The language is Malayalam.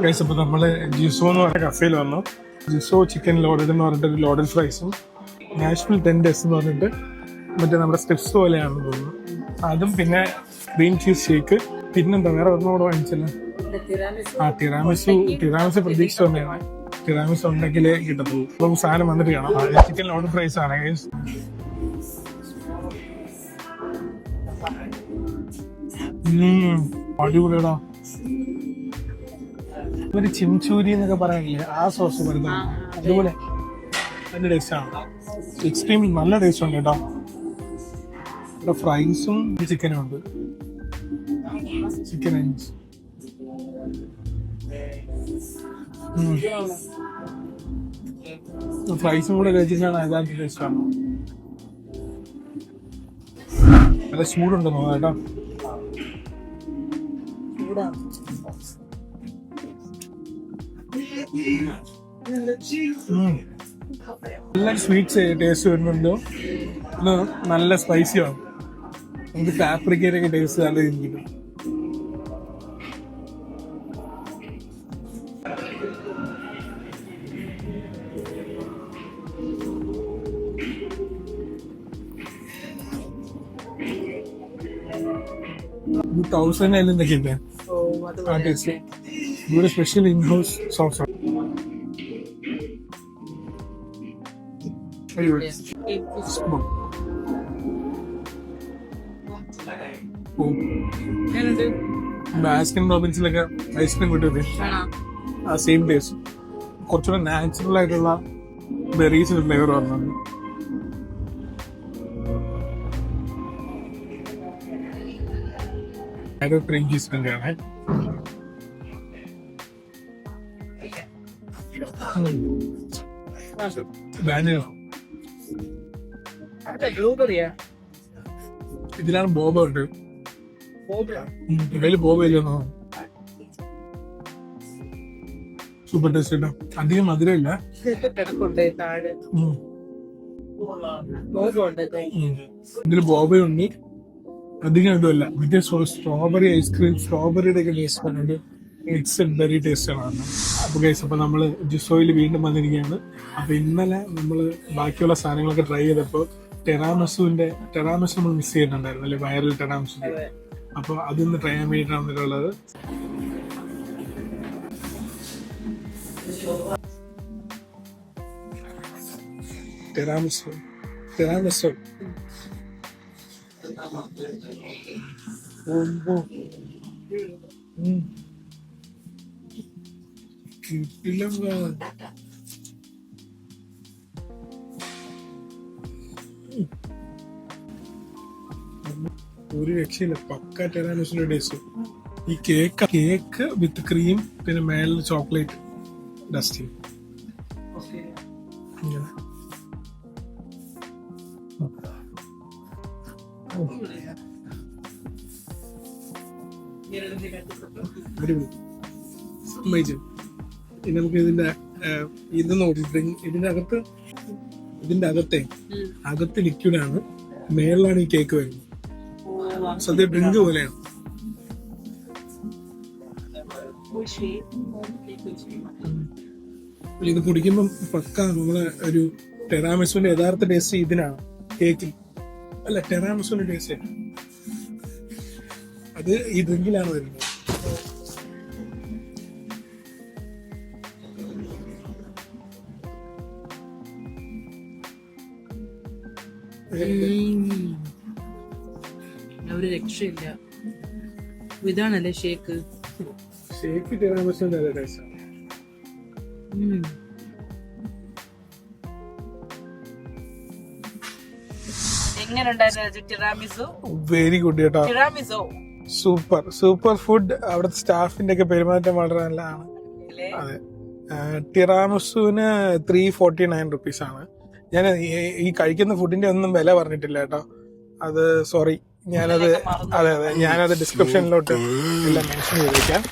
ഗൈസ്, അപ്പോൾ നമ്മൾ ജിസോ എന്ന് പറഞ്ഞ കഫേയിൽ വന്നു. ജിസോ ചിക്കൻ ലോഡഡ് എന്ന് പറഞ്ഞിട്ട് ഒരു ലോഡഡ് ഫ്രൈസും നാഷണൽ ടെൻഡേഴ്സ് എന്ന് പറഞ്ഞിട്ട് മറ്റേ നമ്മുടെ സ്റ്റെപ്സ് പോലെയാണെന്ന് തോന്നുന്നു അതും, പിന്നെ ഗ്രീൻ ചീസ് ഷേക്ക്, പിന്നെന്താ വേറെ ഒന്നും കൂടെ വാങ്ങിച്ചില്ല. ടിറാമിസു പ്രതീക്ഷിച്ചു തന്നെയാണ്. ടിറാമിസു ഉണ്ടെങ്കിലേ കിട്ടത്തുള്ളൂ. നമുക്ക് സാധനം വന്നിട്ട് കാണാം. ചിക്കൻ ലോഡഡ് ഫ്രൈസ് ആണ് ഗൈസ്. അടിപൊളിയടാ. ഒരു ചിംചൂരി എന്നൊക്കെ പറയാനില്ലേ, ആ സോസ് വരുന്നത് അതുപോലെ നല്ല ടേസ്റ്റാണ്. എക്സ്ട്രീം നല്ല ടേസ്റ്റ് ഉണ്ട് കേട്ടോ. ഇവിടെ ഫ്രൈസും ചിക്കനും ഉണ്ട്. ചിക്കൻ ഫ്രൈസും കൂടെ കഴിച്ചിട്ടാണ് യഥാർത്ഥ ടേസ്റ്റാണ്. നല്ല ചൂടുണ്ടെന്നോ കേട്ടോ. നല്ല സ്വീറ്റ്സ് ടേസ്റ്റ് വരുന്നുണ്ട്. നല്ല സ്പൈസിയാണ്. നമുക്ക് പാപ്രിക്കയൊക്കെ ടേസ്റ്റ് നല്ല രീതിയിൽ. $1,000 ഇവിടെ സ്പെഷ്യൽ ഇൻഹൗസ് സോസ്. ബാസ്കിൻ റോബിൻസിലൊക്കെ ഐസ്ക്രീം കിട്ടുന്നത് ആ സെയിം ടേസ്റ്റ്. കുറച്ചുകൂടെ നാച്ചുറൽ ആയിട്ടുള്ള ബെറീസിന്റെ ഫ്ലേവർ വന്നത്. ക്രീം ചീസിന്റെ ആണ്. ഇതിലാണ് ബോബ ഉണ്ട്. ഇതിൽ ബോബ ഇല്ലെന്നോ. സൂപ്പർ ടേസ്റ്റ് കേട്ടോ. അധികം മധുരമില്ല. ഇതിൽ ബോബയുണ്ട്. അധികം ഇതുമല്ല. മറ്റേ സ്ട്രോബെറി ഐസ്ക്രീം, സ്ട്രോബെറിയുടെ ഒക്കെ ടേസ്റ്റ് പറഞ്ഞിട്ട് ഇറ്റ്സ് എ വെരി ടേസ്റ്റ് ആണ്. അപ്പോൾ ഗൈസ്, അപ്പോൾ നമ്മൾ ജിസോയിൽ വീണ്ടും വന്നിരിക്കുകയാണ്. അപ്പോൾ ഇന്നലെ നമ്മൾ ബാക്കിയുള്ള സാധനങ്ങളൊക്കെ ട്രൈ ചെയ്തപ്പോൾ ടെറാമിസു നമ്മൾ മിസ് ചെയ്യുന്നുണ്ടായിരുന്നു അല്ലെ, വൈറൽ ടെറാമിസു. അപ്പോൾ അതൊന്ന് ട്രൈ ചെയ്യാൻ വേണ്ടിയിട്ടാണ് വന്നിട്ടുള്ളത്. ടെറാമിസു ഒരു രക്ഷയില്ല. പക്ക ടെറാമിസുന്റെ ടേസ്റ്റ്. ഈ കേക്ക് വിത്ത് ക്രീം, പിന്നെ മേളിൽ ചോക്ലേറ്റ് ഡസ്റ്റിംഗ്. സമ്മതിച്ചു. ഇനി നമുക്ക് ഇത് നോക്കി, ഇതിന്റെ അകത്ത് ലിക്വിഡാണ്, മേളിലാണ് ഈ കേക്ക് വരുന്നത്. സദ്യ ഡ്രിങ്ക് പോലെയാണ്. ഇത് കുടിക്കുമ്പം പക്ക നമ്മളെ ഒരു ടെറാമിസുവിന്റെ യഥാർത്ഥ ടേസ്റ്റ് ഇതിനാണ്. കേക്കിൽ അല്ല, ടെറാമിസുവിന്റെ ടേസ്റ്റ് അത് ഈ ഡ്രിങ്കിലാണ് വരുന്നത്. ഒരു രക്ഷയില്ല. ഇതാണല്ലേ ഷേക്ക് ടെറാമിസുവിന്റെ ടേസ്റ്റ്. വെരി ഗുഡ് കേട്ടോ. Super food. അവിടുത്തെ സ്റ്റാഫിന്റെ ഒക്കെ പെരുമാറ്റം വളരെ നല്ലതാണ്. അതെ, ടിറാമിസുവിന് $349 ആണ്. ഞാൻ ഈ കഴിക്കുന്ന ഫുഡിന്റെ ഒന്നും വില പറഞ്ഞിട്ടില്ല കേട്ടോ. അത് സോറി, ഞാനത് ഡിസ്ക്രിപ്ഷനിലോട്ട് എല്ലാം മെൻഷൻ ചെയ്തേക്കാം.